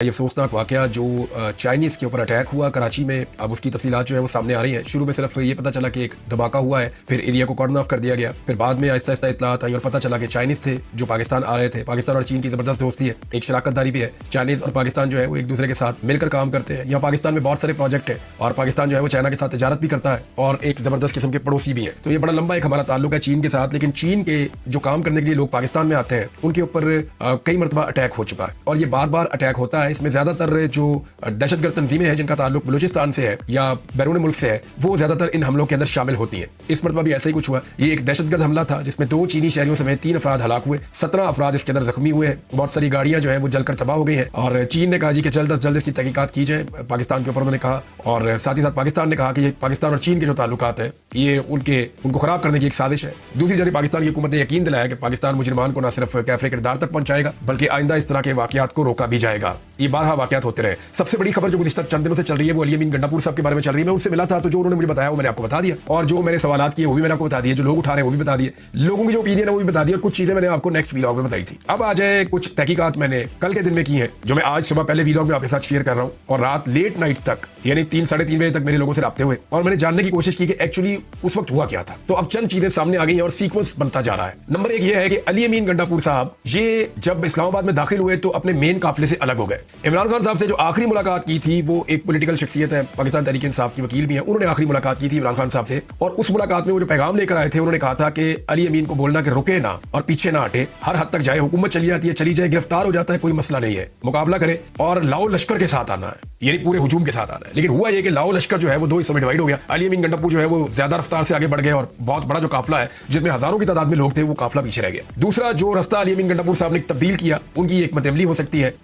ये अफसोसनाक वाकया जो चाइनीज़ के ऊपर अटैक हुआ कराची में, अब उसकी तफसीलात जो है वो सामने आ रही हैं। शुरू में सिर्फ ये पता चला कि एक धमाका हुआ है, फिर एरिया को कॉर्डन ऑफ कर दिया गया, फिर बाद में आहिस्ता आहिस्ता इत्तलात आई और पता चला कि चाइनीज़ थे जो पाकिस्तान आ रहे थे। पाकिस्तान और चीन की ज़बरदस्त दोस्ती है, एक शराकतदारी भी है। चाइनीज़ और पाकिस्तान जो है वो एक दूसरे के साथ मिलकर काम करते हैं। यहाँ पाकिस्तान में बहुत सारे प्रोजेक्ट है और पाकिस्तान जो है वो चाइना के साथ तजारत भी करता है और एक ज़बरदस्त किस्म के पड़ोसी भी है। तो ये बड़ा लंबा एक हमारा ताल्लुक है चीन के साथ। लेकिन चीन के जो काम करने के लिए लोग पाकिस्तान में आते हैं उनके ऊपर कई मरतबा अटैक हो चुका है और ये बार बार अटैक होता है। इसमें ज़्यादातर जो दहशतगर्द तंजीमें हैं जिनका ताल्लुक बलूचिस्तान से है या बैरून मुल्क से है, वो ज्यादातर इन हमलों के अंदर शामिल होती हैं। इस मरतबा भी ऐसा ही कुछ हुआ। ये एक दहशतगर्द हमला था जिसमें 2 चीनी शहरियों समेत 3 अफराद हलाक हुए, 17 अफराद इसके अंदर जख्मी हुए हैं। बहुत सारी गाड़ियां जो है वो जलकर तबाह हो गई हैं और चीन ने कहा जी कि जल्द अज जल्द इसकी तहकीकात की जाए, पाकिस्तान के ऊपर उन्होंने कहा। और साथ ही साथ पाकिस्तान ने कहा कि पाकिस्तान और चीन के जो ताल्लुकात हैं ये उनको खराब करने की एक साजिश है। दूसरी जानिब पाकिस्तान की हुकूमत ने यकीन दिलाया कि पाकिस्तान मुजरिमान को न सिर्फ कैफे किरदार तक पहुंचाएगा बल्कि आइंदा इस तरह के वाकयात को रोका भी जाएगा। ये बारहा वाकयात होते रहे। सबसे बड़ी खबर जो गुज़िश्ता चंद दिनों से चल रही है वो अली अमीन गंडापुर साहब के बारे में चल रही है। मैं उनसे मिला था तो जो उन्होंने मुझे बताया वो मैंने आपको बता दिया और जो मैंने सवालात किए वो भी मैंने आपको बता दिए, जो लोग उठा रहे हैं वो भी बता दिए, लोगों की जो ओपिनियन है वो भी बता दिया। कुछ चीजें मैंने आपको नेक्स्ट वीलॉग में बताई थी। अब आ जाए कुछ तहकीकात मैंने कल के दिन में की है जो मैं आज सुबह पहले वीलॉग में आपके साथ शेयर कर रहा हूँ और रात लेट नाइट तक यानी 3 साढ़े 3 बजे तक मेरे लोगों से राब्ते हुए और मैंने जानने की कोशिश की कि एक्चुअली उस वक्त हुआ क्या था। तो अब चंद चीजें सामने आ गई हैं और सीक्वेंस बनता जा रहा है। नंबर 1 ये है कि अली अमीन गंडापुर साहब ये जब इस्लामाबाद में दाखिल हुए तो अपने मेन काफिले से अलग हो गए। इमरान खान साहब से जो आखिरी मुलाकात की थी वो एक पॉलिटिकल शख्सियत है, पाकिस्तान तहरीक इंसाफ की वकील भी है, उन्होंने आखिरी मुलाकात की थी इमरान खान साहब से और उस मुलाकात में वो जो पैगाम लेकर आए थे उन्होंने कहा था कि अली अमीन को बोलना कि रुके ना और पीछे ना हटे, हर हद तक जाए, हुकूमत चली जाती है चली जाए, गिरफ्तार हो जाता है कोई मसला नहीं है, मुकाबला करे और लाओ लश्कर के साथ आना है, यानी पूरे हुजूम के साथ आना है। लेकिन हुआ ये कि लाओ लश्कर जो है वो 2 हिस्सों में डिवाइड हो गया। अली अमीन गंडापुर जो है वो ज्यादा रफ्तार से आगे बढ़ गए और बहुत बड़ा जो काफिला है जिसमें हजारों की तादाद में लोग थे वो काफिला पीछे रह गया। दूसरा जो रास्ता अली अमीन गंडापुर साहब ने तब्दील किया उनकी एक मतअमली हो सकती है,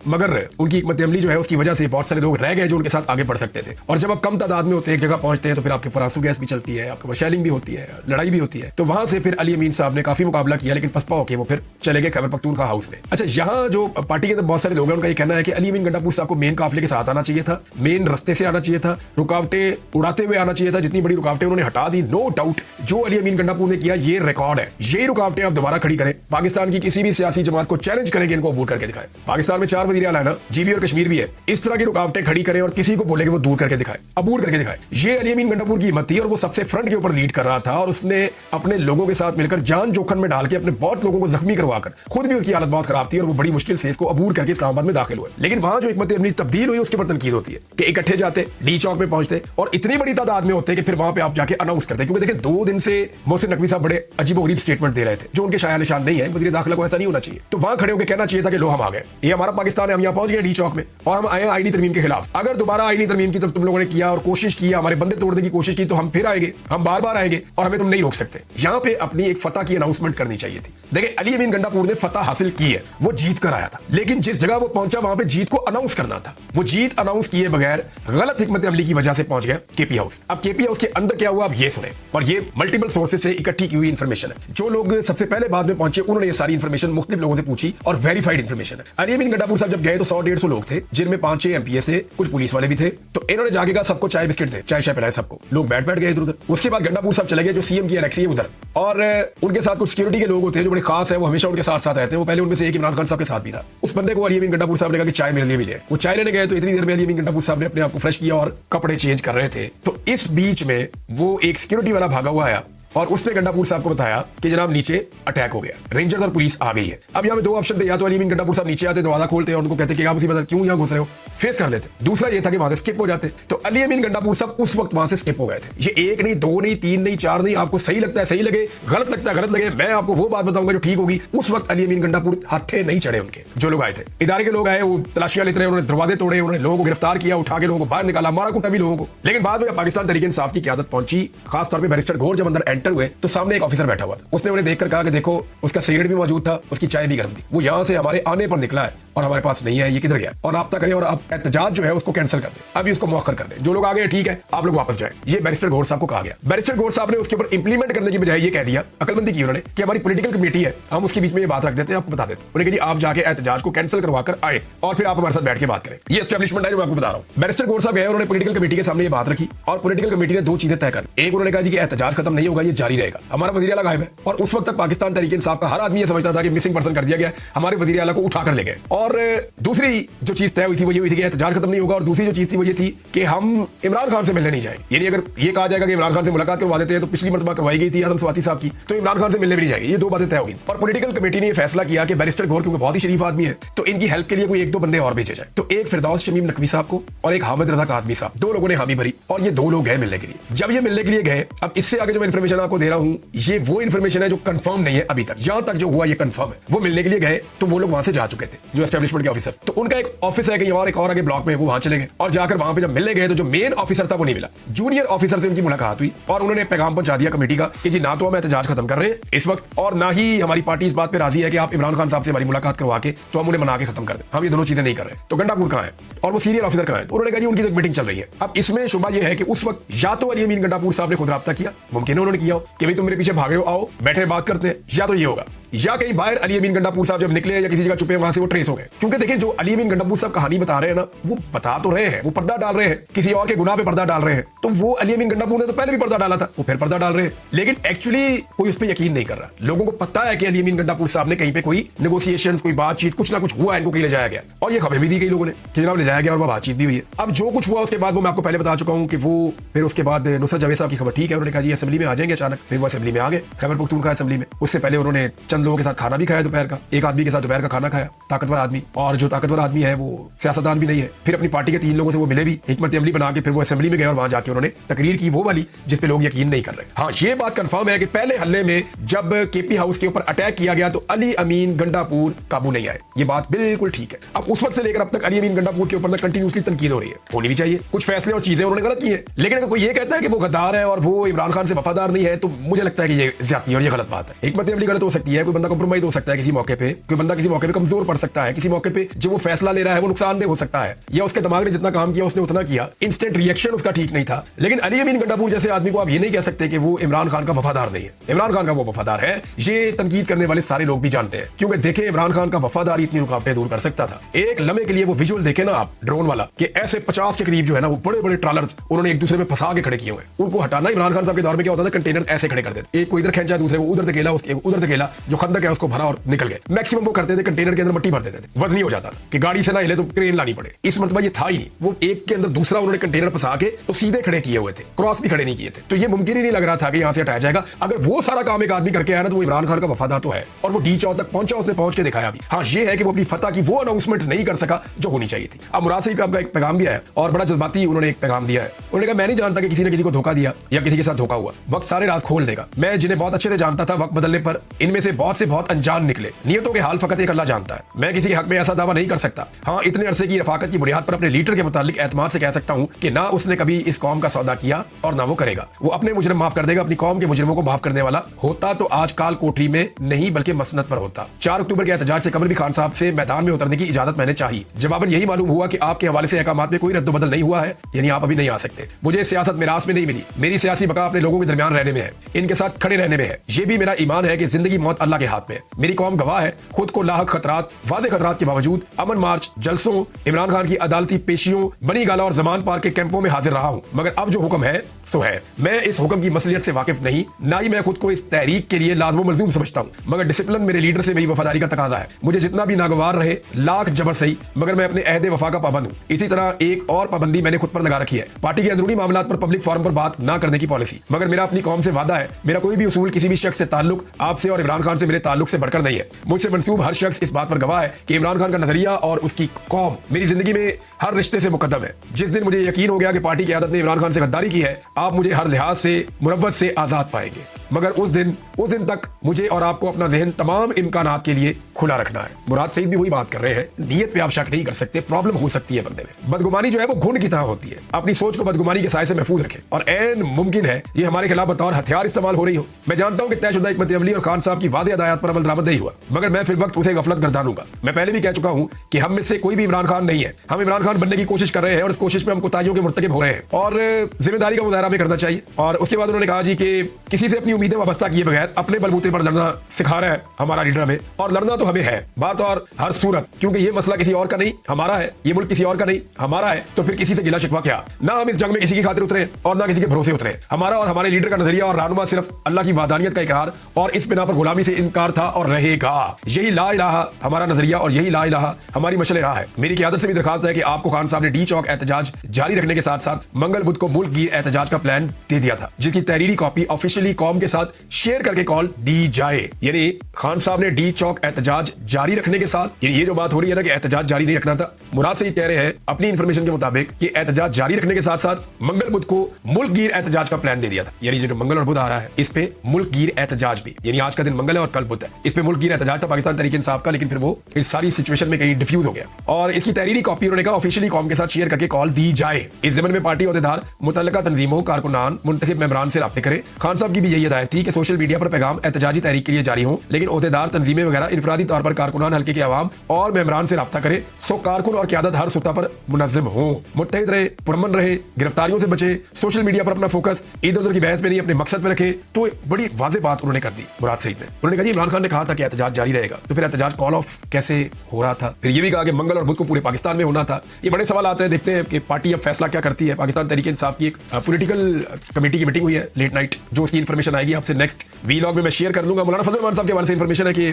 मगर उनकी एक मतअमली जो है उसकी वजह से बहुत सारे लोग रह गए जो उनके साथ आगे बढ़ सकते थे। और जब आप कम तादाद में होते हैं एक जगह पहुंचते हैं तो फिर आपके ऊपर आंसू गैस भी चलती है, आपके ऊपर शेलिंग भी होती है, लड़ाई भी होती है। तो वहां से फिर अली अमीन साहब ने काफी मुकाबला किया लेकिन पसपा होकर वो फिर चले गए खैबर पख्तूनख्वा हाउस में। अच्छा, यहाँ जो पार्टी के अंदर बहुत सारे लोग हैं उनका ये कहना है कि अली अमीन गंडापुर साहब को मेन काफिले के साथ आना चाहिए था, मेन रास्ते से आना चाहिए था, रुकावटें उड़ाते हुए आना चाहिए था। जितनी बड़ी रुकावटें उन्होंने हटा दी, नो डाउट जो अली अमीन गंडापुर ने किया ये रिकॉर्ड है। यही रुकावटें आप दोबारा खड़ी करें, पाकिस्तान की किसी भी सियासी जमात को चैलेंज करेंगे, इनको अबूर करके दिखाएं। पाकिस्तान में 4 वज़ीर आला है ना, जीबी और कश्मीर भी है, इस तरह की रुकावटें खड़ी करें और किसी को बोले कि वो दूर करके दिखाए, अबूर करके दिखाए। ये अली अमीन गंडापुर की हिम्मत थी और वो सबसे फ्रंट के ऊपर लीड कर रहा था और उसने अपने लोगों के साथ मिलकर जान जोखिम में डाल के अपने बहुत लोगों को जख्मी करवाकर, खुद भी उसकी हालत बहुत खराब थी और वो बड़ी मुश्किल से इसको अबूर करके इस्लामाबाद में दाखिल हुए। लेकिन वहां जो हिकमत अमली तब्दील हुई उसके पर तनकीद होती है कि इकट्ठे जाते, डी चौक में पहुंचते और इतनी बड़ी तादाद में होते कि फिर वहां पे आप जाके अनाउंस करते। क्योंकि देखिए 2 दिन से मोहसिन नकवी साहब बड़े अजीबोगरीब स्टेटमेंट दे रहे थे जो उनके शाया निशान नहीं है। वज़ीर दाखिला को ऐसा नहीं होना चाहिए। तो वहां खड़े होकर कहना चाहिए था कि लो हम आ गए, ये हमारा पाकिस्तान है, हम यहाँ पहुंच गए डी चौक में और हम आए आईनी तरमीम के खिलाफ। अगर दोबारा आईनी तरमीम की तरफ तुम लोगों ने किया और कोशिश की, हमारे बंदे तोड़ने की कोशिश की तो हम फिर आएंगे, हम बार बार आएंगे और हमें तुम नहीं रोक सकते। यहाँ पे अपनी एक फतह की अनाउंसमेंट करनी चाहिए थी। देखिए अली अमीन गंडापुर ने फतह हासिल की है, वो जीत कर आया था, लेकिन जिस जगह वो पहुंचा वहां पे जीत को अनाउंस करना था। वो जीत अनाउंस किए बगैर गलत हिकमत अमली की वजह से पहुंच गया केपी हाउस। अब केपी हाउस के अंदर क्या हुआ अब ये सुने, और ये मल्टीपल सोर्सेज से इकट्ठी की हुई इंफॉर्मेशन है। जो लोग सबसे पहले बाद में पहुंचे उन्होंने ये सारी इंफॉर्मेशन मुख्तलिफ लोगों से पूछी और वेरीफाइड इंफॉर्मेशन है। अली अमीन गंडापुर साहब जब गए तो 100-150 लोग थे जिनमें 5-6 एमपीए से, कुछ पुलिस वाले भी थे। तो इन्होंने जाके कहा सबको चाय बिस्किट दे, चाय पिलाए सबको। लोग बैठ गए इधर उधर। उसके बाद गंडापुर साहब चले गए जो सीएम की एलेक्सी है उधर, और उनके साथ कुछ सिक्योरिटी के लोग होते हैं जो बड़े खास है, वो हमेशा उनके साथ साथ रहते हैं। वो पहले उनमें से एक इमरान खान साहब के साथ भी था। उस बंदे को अली अमीन गंडापुर साहब ने कहा कि चाय मेरे लिए भी ले। वो चाय लेने गए तो इतनी देर में अली अमीन गंडापुर साहब ने अपने आप को फ्रेश किया और कपड़े चेंज कर रहे थे। तो इस बीच में वो एक सिक्योरिटी वाला भागा हुआ आया और उसने गंडापुर साहब को बताया कि जनाब नीचे अटैक हो गया, रेंजर्स और पुलिस आ गई है। अब यहाँ पे 2 ऑप्शन थे, या तो अली अमीन गंडापुर साहब नीचे आते, दरवाजा खोलते और उनको कहते कि आप मुसीबत क्यों यहाँ घुस रहे हो, फेस कर लेते। दूसरा ये था कि वहां से स्किप हो जाते। तो अली अमीन गंडापुर साहब उस वक्त वहां से स्किप हो गए थे। ये 1 नहीं 2 नहीं 3 नहीं 4 नहीं, आपको सही लगता है सही लगे, गलत लगता है गलत लगे, मैं आपको वो बात बताऊंगा जो ठीक होगी। उस वक्त अली अमीन गंडापुर हत्थे नहीं चढ़े उनके। जो लोग आए थे इदारे के लोग आए, वो तलाशियां लेते रहे, उन्होंने दरवाजे तोड़े, उन्होंने लोगों को गिरफ्तार किया, उठा के लोगों को बाहर निकाला, मारा कुटा भी लोगों को। लेकिन बाद में पाकिस्तान तहरीक इंसाफ की क़यादत पहुंची, खासतौर पर बैरिस्टर गौर जब अंदर एंटर हुए तो सामने ऑफिसर बैठा हुआ था। उसने उन्हें देखकर कहा कि देखो उसका सिगरेट भी मौजूद था, उसकी चाय भी गर्म थी, वो यहां से हमारे आने पर निकला है और हमारे पास नहीं है, ये किधर गया, और राब्ता करें और आप एहतजाज जो है उसको कैंसिल कर दें, अभी उसको मौखर कर दें। जो लोग आ गए ठीक है, आप लोग वापस जाएं। ये बैरिस्टर गौहर साहब को कहा गया। बैरिस्टर गौहर साहब ने उसके ऊपर इंप्लीमेंट करने की बजाय ये कह दिया, अकलमंदी की उन्होंने, कि हमारी पॉलिटिकल कमेटी है, हम उसके बीच में ये बात रख देते हैं, आपको बता देते हैं। उन्होंने कहा आप जाके एहतजाज को कैंसिल करवा कर आए और फिर आप हमारे साथ बैठ के बात करें। ये एस्टैब्लिशमेंट है जो मैं आपको बता रहा हूं। बैरिस्टर गौहर साहब गए, उन्होंने पॉलिटिकल कमेटी के सामने ये बात रखी और पॉलिटिकल कमेटी ने दो चीजें तय कर। एक, उन्होंने कहा जी कि एहतजाज खत्म नहीं होगा, ये जारी रहेगा। हमारा वज़ीर आला गायब है और उस वक्त तक पाकिस्तान तहरीक इंसाफ का हर आदमी ये समझता था कि मिसिंग पर्सन कर दिया गया, हमारे वज़ीर आला को उठाकर ले गए। और दूसरी जो चीज तय हुई थी वो ये हुई थी कि एहतजाज खत्म नहीं होगा, और दूसरी जो चीज थी वो ये थी कि हम इमरान खान से मिलने नहीं जाएंगे। यानी अगर ये कहा जाएगा कि इमरान खान से मुलाकात करवा देते हैं, तो पिछली मर्तबा करवाई गई थी आदम स्वाति साहब की, तो इमरान खान से मिलने भी नहीं जाएंगे। ये दो बातें तय होगी और पॉलिटिकल कमेटी ने ये फैसला किया कि बैरिस्टर गौहर क्योंकि बहुत ही शरीफ आदमी है, तो इनकी हेल्प के लिए कोई एक दो बंदे और भेजे जाए। तो एक फिरदौस शमीम नकवी साहब को और एक हामिद रजा काज़मी साहब, दो लोगों ने हामी भरी और ये दो लोग गए मिलने के लिए। जब ये मिलने के लिए गए, अब इससे आगे जो मैं इन्फॉर्मेशन आपको दे रहा हूं, ये वो इन्फॉर्मेशन है जो कंफर्म नहीं है अभी तक। जहां तक जो हुआ ये कंफर्म है, वो मिलने के लिए गए तो वो लोग वहां से जा चुके थे, जो एस्टैब्लिशमेंट के ऑफिसर। तो उनका एक ऑफिस है कहीं और, एक और आगे ब्लॉक में, वो वहां चले गए और जाकर वहां पे जब मिलने गए तो जो मेन ऑफिसर था वो नहीं मिला। जूनियर ऑफिसर से उनकी मुलाकात हुई और उन्होंने पैगाम पहुंचा दिया कमेटी का कि जी ना तो हम एहतजाज खत्म कर रहे हैं इस वक्त, और ना ही हमारी पार्टी इस बात पे राजी है कि आप इमरान खान साहब से हमारी मुलाकात करवा के तो हम उन्हें मना के खत्म कर दें। हम ये दोनों चीजें नहीं कर रहे। तो गंडापुर कहां है और वो सीनियर ऑफिसर कहां है? उन्होंने कहा जी उनकी तो मीटिंग चल रही है। अब इसमें शुबा ये है कि उस वक्त या तो अली अमीन गंडापुर साहब ने खुद राब्ता किया, मुमकिन है उन्होंने किया हो कि भाई तुम मेरे पीछे भागे हो, आओ बैठे बात करते हैं, या तो ये होगा, या कहीं बाहर अली अमीन गंडापुर साहब जब निकले या किसी जगह छुपे वहां से वो ट्रेस हो गए। क्योंकि देखिए जो अली अमीन गंडापुर साहब कहानी बता रहे हैं ना, वो बता तो रहे हैं, वो पर्दा डाल रहे हैं, किसी और के गुनाह पे पर्दा डाल रहे हैं। तो वो अली अमीन गंडापुर ने तो पहले भी पर्दा डाला था, वो फिर पर्दा डाल रहे हैं, लेकिन एक्चुअली कोई उस पर यकीन नहीं कर रहा। लोगों को पता है कि अली अमीन गंडापुर साहब ने कहीं पे कोई नेगोशिएशन, कोई बातचीत, कुछ ना कुछ हुआ, इनको कहीं ले जाया गया और ये खबर भी दी गई लोगों ने कि जनाब ले जाया गया और वह बातचीत भी हुई है। अब जो कुछ हुआ उसके बाद वो मैं आपको पहले बता चुका हूं कि वो फिर उसके बाद नुसरत जावेद साहब की खबर ठीक है, उन्होंने कहा जी असेंबली में आ जाएंगे अचानक। फिर वो असेंबली में आ गए, खैबर पख्तूनख्वा असेंबली में। उससे पहले उन्होंने चंद लोगों के साथ खाना भी खाया दोपहर का, एक आदमी के साथ दोपहर का खाना खाया, ताकतवर आदमी, और जो ताकतवर आदमी है वो सियासतदान भी नहीं है। फिर अपनी पार्टी के 3 लोगों से वो मिले भी, हिकमत अमली बना के फिर वो असेंबली में गए और वहां जाके उन्होंने तकरीर की, वो वाली जिस पे लोग यकीन नहीं कर रहे। हाँ, ये बात कंफर्म है कि पहले हल्ले में जब केपी हाउस के ऊपर अटैक किया गया तो अली अमीन गंडापुर काबू नहीं आए, ये बात बिल्कुल ठीक है। अब उस वक्त से लेकर अब तक अली अमीन गंडापुर के ऊपर कंटिन्यूसली तनकीद हो रही है, होनी भी चाहिए। कुछ फैसले और चीजें उन्होंने गलत की है, लेकिन अगर कोई ये कहता है कि वो गद्दार है और वो इमरान खान से वफादार नहीं है, तो मुझे लगता है कि ये ज्यादती और ये गलत बात है। हिकमत अमली गलत हो सकती है, कोई बंदा कॉम्प्रोमाइज हो सकता है किसी मौके पे, कोई बंदा किसी मौके पे कमजोर पड़ सकता है, किसी मौके पे जो वो फैसला ले रहा है वो नुकसानदेह हो सकता है, या उसके दिमाग ने जितना काम किया उसने उतना किया, इंस्टेंट रिएक्शन उसका ठीक नहीं था। लेकिन अली अमीन गंडापुर जैसे आदमी को आप ये नहीं कह सकते कि वो इमरान खान का वफादार नहीं है। इमरान खान का वो वफादार है, ये तनकीद करने वाले सारे लोग भी जानते हैं, क्योंकि देखें इमरान खान का वफादारी इतनी रुकावटें दूर कर सकता था। एक लम्हे के लिए वो विजुअल देखे ना आप, ड्रोन वाला, कि ऐसे 50 के करीब जो है ना वो बड़े बड़े ट्रॉलर उन्होंने एक दूसरे में फंसा के खड़े किए हुए, उनको हटाना। इमरान खान साहब के दौर में क्या होता था, कंटेनर ऐसे खड़े कर देते, एक को इधर खींचा, दूसरे को उधर धकेला, उसके उधर धकेला, जो खंदक है उसको भरा और निकल गए। मैक्सिमम वो करते थे कंटेनर के अंदर मट्टी भर देते थे, वजन ही हो जाता था कि गाड़ी से ना हिले तो क्रेन लानी पड़े। इस मतलब ये था ही नहीं, वो एक के अंदर दूसरा उन्होंने कंटेनर फंसा के तो सीधे खड़े किए हुए थे, क्रॉस भी खड़े नहीं किए थे। तो ये मुमकिन ही नहीं लग रहा था कि यहां से हटाया जाएगा। अगर वो सारा काम एक आदमी करके आया ना, तो वो इमरान खान का वफादार तो है और वो डी चौक तक पहुंचा, उसने पहुंच के दिखाया भी। हाँ, ये है कि वो अपनी फतह की वो अनाउंसमेंट नहीं कर सका जो होनी चाहिए थी। अब मुराद सईद का एक पैगाम भी आया और बड़ा जज्बाती उन्होंने एक पैगाम दिया है। उन्होंने कहा मैं नहीं जानता कि किसी ने किसी को धोखा दिया या किसी के साथ धोखा हुआ, वक्त सारे राज खोल देगा। मैं जिन्हें बहुत अच्छे से जानता था, वक्त बदलने पर इनमें से बहुत अनजान निकले। नियतों के हाल फकत एक अल्लाह जानता है। मैं किसी के हक में ऐसा दावा नहीं कर सकता। हाँ, इतने अरसे की रफाकत की बुनियाद पर अपने लीडर के मुतालिक एतमाद से कह सकता हूं कि ना उसने कभी इस कौम का सौदा किया और ना वो करेगा। वो अपने मुजरिम माफ कर देगा, अपनी कौम के मुजरिमों को माफ करने वाला होता तो आज काल कोठरी में नहीं बल्कि मसनद पर होता। 4 अक्टूबर के एहतजाज से कमर भी खान साहब से मैदान में उतरने की इजाजत मैंने चाही। जवाबन यही मालूम हुआ कि आपके हवाले से अहकामात में कोई रद्दबदल नहीं हुआ है, यानी आप अभी नहीं आ सकते। मुझे सियासत मिरास में नहीं मिली, मेरी सियासी बका अपने लोगों के दरमियान रहने में है, इनके साथ खड़े रहने में है। ये भी मेरा ईमान है कि जिंदगी मौत अल्लाह के हाथ में। मेरी कौम गवाह है, खुद को लाहक खतरात, वादे खतरात के बावजूद अमन मार्च, जलसों, इमरान खान की अदालती पेशियों, बनी गाला और जमान पार्क के कैंपों में हाजिर रहा हूं, मगर अब जो हुक्म है सो है। मैं इस हुक्म की मसलियत से वाकिफ नहीं, ना ही मैं खुद को इस तहरीक के लिए लाज़िम मलज़ूम समझता हूं, मगर डिसिप्लिन मेरे लीडर से मेरी वफादारी का तकाजा है। मुझे जितना भी नागवार रहे, लाख जबर सही, मगर मैं अपने अहद वफा का पाबंद हूं। इसी तरह एक और पाबंदी मैंने खुद पर लगा रखी है, पार्टी के अंदरूनी मामलात पर पब्लिक फोरम पर बात ना करने की पॉलिसी। मगर मेरा अपनी कौम से वादा है, मेरा कोई भी उसूल किसी भी शख्स से ताल्लुक आपसे और इमरान खान से मेरे ताल्लुक से बढ़कर नहीं है। मुझसे मंसूब हर शख्स इस बात पर गवाह है कि इमरान खान का नजरिया और उसकी कौम मेरी जिंदगी में हर रिश्ते से मुकद्दम है। जिस दिन मुझे यकीन हो गया कि पार्टी की आदत ने इमरान खान से गद्दारी की है, आप मुझे हर लिहाज से मुरव्वत से आजाद पाएंगे। मगर उस दिन तक मुझे और आपको अपना जहन तमाम इम्कानात के लिए खुला रखना है। मुराद सईद भी वही बात कर रहे हैं, नीयत पे आप शक नहीं कर सकते, प्रॉब्लम हो सकती है बंदे में। बदगुमानी जो है वो घुन की तरह होती है, अपनी सोच को बदगुमानी के साए से महफूज रखें और ऐन मुमकिन है ये हमारे खिलाफ बतौर हथियार इस्तेमाल हो रही हो। मैं जानता हूं कि तयशुदा हिकमत अमली और खान साहब की वादे हदायत पर अमल दरामद नहीं हुआ, मगर मैं फिर वक्त उसे गफलत गर्दानूंगा। मैं पहले भी कह चुका हूं कि हम में से कोई भी इमरान खान नहीं है, हम इमरान खान बनने की कोशिश कर रहे हैं और इस कोशिश में हम कोताहियों के मुर्तकिब हो रहे हैं और जिम्मेदारी का मुजाहरा भी करना चाहिए। और उसके बाद उन्होंने कहा जी कि किसी से अपनी उम्मीदें वाबस्ता किए बगैर अपने बलबूते पर लड़ना सिखा रहा है हमारा लीडर हमें, और लड़ना तो हमें है बात और हर सूरत, क्योंकि ये मसला किसी और का नहीं हमारा है, ये मुल्क किसी और का नहीं हमारा है। तो फिर किसी से गिला शिकवा क्या? ना हम इस जंग में किसी की खातिर उतरे और ना किसी के भरोसे उतरे। हमारा और हमारे लीडर का नजरिया और रहनुमा सिर्फ अल्लाह की वादानियत का इकरार और इस बिना पर गुलामी से इनकार था और रहेगा। यही ला इलाहा हमारा नजरिया और यही ला इलाहा हमारी मशल राह है। मेरी क़यादत से भी दरखास्त है कि आपको खान साहब ने डी चौक एहतजाज जारी रखने के साथ साथ मंगल बुध को मुल्क गिर एहतजाज का प्लान दे दिया था, जिसकी तहरीरी कॉपी ऑफिशियली कौम के साथ शेयर करके कॉल दी जाए। यानी खान साहब ने डी चौक एहतजाज जारी रखने के साथ, ये जो बात हो रही है ना कि एहतजाज जारी नहीं रखना था, मुराद से ये कह रहे हैं अपनी इंफॉर्मेशन के मुताबिक कि एहतजाज जारी रखने के साथ साथ मंगल बुध को मुल्क गिर एहतजाज का प्लान दे दिया था। यानी जो मंगल और बुध आ रहा है इस पे मुल्क गिर एहतजाज भी, यानी आज का दिन मंगल है और कल बुध है, इस पे मुल्क गिर एहतजाज था पाकिस्तान तहरीक इंसाफ का, लेकिन फिर वो इस सारी सिचुएशन में कहीं डिफ्यूज हो गया और इसकी तहरीरी कॉपी उन्होंने कहा ऑफिशियली कौम के साथ शेयर करके कॉल दी जाए। इस ज़मन में पार्टी ओहदेदार मुतल्लिका तंजीमों कारकुनान मुंतखब मेंबरान से राब्ते करें। खान साहब की भी यही हिदायत थी कि सोशल मीडिया पर पैगाम एहतजाजी तहरीक के लिए जारी हों, लेकिन ओहदेदार तंजीमें वगैरह इनफरादी तौर पर कारकुनान हल्के के अवाम और मेंबरान से राब्ता करे, सो कारकुन और क़यादत हर सुता पर मुनज़्ज़म हो, मुत्तहिद रहे, पुरअमन रहे, गिरफ्तारियों से बचे, सोशल मीडिया पर अपना फोकस इधर उधर की बहस में नहीं अपने मकसद में रखे। तो बड़ी वाज़ेह बात उन्होंने कर दी मुराद सईद ने। उन्होंने कहा इमरान खान ने कहा था कि एहतजाज जारी रहेगा, तो फिर एहतजाज कॉल ऑफ कैसे हो रहा था? फिर ये भी कहा कि मंगल और बुध को पूरे पाकिस्तान में होना था। ये बड़े सवाल आते हैं, देखते हैं कि पार्टी अब फैसला क्या करती है। पाकिस्तान तहरीक इंसाफ की एक पॉलिटिकल कमेटी की मीटिंग हुई है लेट नाइट, जो उसकी इन्फॉर्मेशन आएगी आपसे नेक्स्ट वीलॉग में मैं शेयर कर दूंगा। मौलाना फजल रहमान साहब के बारे से इन्फॉर्मेशन है कि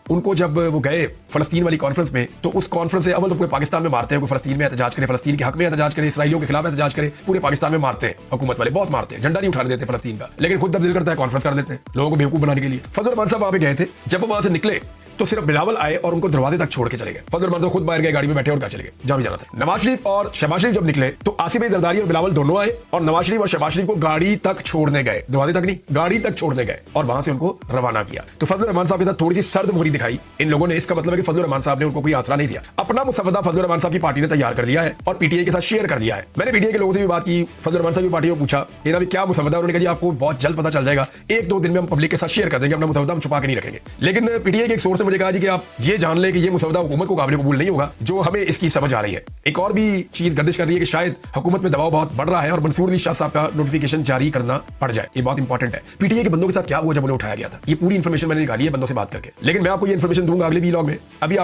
उनको जब वो गए फलस्तीन वाली कॉन्फ्रेंस में, तो उस कॉन्फ्रेंस से अव्वल तो पूरे पाकिस्तान में मारते हैं, कोई फलस्तीन में एहतजाज करे, फलस्तीन के हक में एहतजाज करे, इसराइलियों के खिलाफ एहतजाज करे, पूरे पाकिस्तान में मारते हैं। हुकूमत वाले बहुत मारते हैं, झंडा नहीं उठाने देते फलस्तीन का, लेकिन खुद तब्दील करता है कॉन्फ्रेंस कर देते हैं लोगों को बेवकूफ बनाने के लिए। फजल रहमान साहब वहां पे गए थे, जब वो वहां से निकले तो सिर्फ बिलावल आए और उनको दरवाजे तक छोड़ के चले गए। फजल रहमान साहब खुद बाहर गए, गाड़ी में बैठे और कहा चले गए जहां भी जाना था। नवाज शरीफ और शहबाज शरीफ जब निकले तो आसिफ जरदारी और बिलावल दोनों आए और नवाज शरीफ और शहबाज शरीफ को गाड़ी तक छोड़ने गए, दरवाजे तक नहीं गाड़ी तक छोड़ने गए और वहां से उनको रवाना किया। तो फजल रहमान साहब के साथ थोड़ी सी सर्द मोहरी दिखाई इन लोगों ने। इसका मतलब है कि फजल रहमान साहब ने उनको कोई आसरा नहीं दिया, अपना मुसवदा फजल रहमान साहब की पार्टी ने तैयार कर दिया है और पीटीआई के साथ शेयर कर दिया है। मैंने पीटीआई के लोगों से भी बात की, फजल रहमान साहब की पार्टी को पूछा कि ना क्या मुसवदा, उन्होंने कहा जी आपको बहुत जल्द पता चल जाएगा, 1-2 दिन में हम पब्लिक के साथ शेयर कर देंगे, अपना मुसवदा हम छुपा के नहीं रखेंगे। लेकिन पीटीआई के एक सोर्स ने मुझे कहा जी कि आप ये जान ले कि ये मुसवदा हुकूमत को काबिल कबूल नहीं होगा, जो हमें इसकी समझ आ रही है। एक और भी चीज गर्दिश कर रही है कि शायद हुकूमत में दबाव बहुत बढ़ रहा है और मंसूर अली शाह साहब का नोटिफिकेशन जारी करना पड़ जाए। ये बहुत इंपॉर्टेंट है। पीटीआई के बंदों के साथ क्या हुआ जब उन्हें उठाया गया था, ये पूरी इंफॉर्मेशन मैंने निकाली है बंदों से बात करके, लेकिन मैं आपको ये इंफॉर्मेशन दूंगा अगले वीलॉग में। अभी